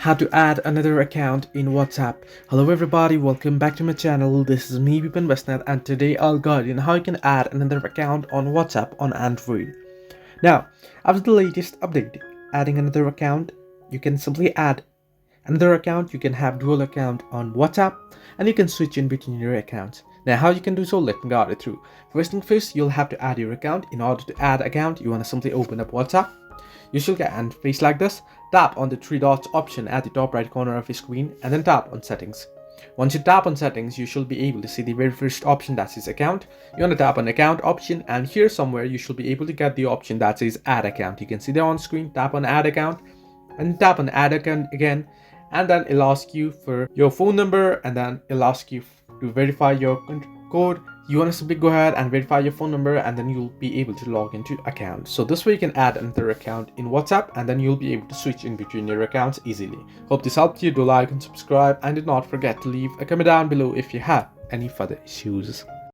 how to add another account in WhatsApp. Hello everybody, welcome back to my channel. This is me Vipin Westnath, and today I'll guide you on how you can add another account on WhatsApp on Android. Now, after the latest update, adding another account, you can simply add another account. You can have dual account on WhatsApp and you can switch in between your accounts. Now how you can do so, let me guide it through. First thing first, you'll have to add your account. In order to add account, you want to simply open up WhatsApp. You should get an face like this. Tap on the three dots option at the top right corner of your screen and then tap on settings. Once you tap on settings, you should be able to see the very first option that says account. You want to tap on account option, and here somewhere you should be able to get the option that says add account. You can see there on screen. Tap on add account and tap on add account again, and then it'll ask you for your phone number, and then it'll ask you to verify your code. You want to simply go ahead and verify your phone number, and then you'll be able to log into account. So this way you can add another account in WhatsApp, and then you'll be able to switch in between your accounts easily. Hope this helped you. Do like and subscribe, and do not forget to leave a comment down below if you have any further issues.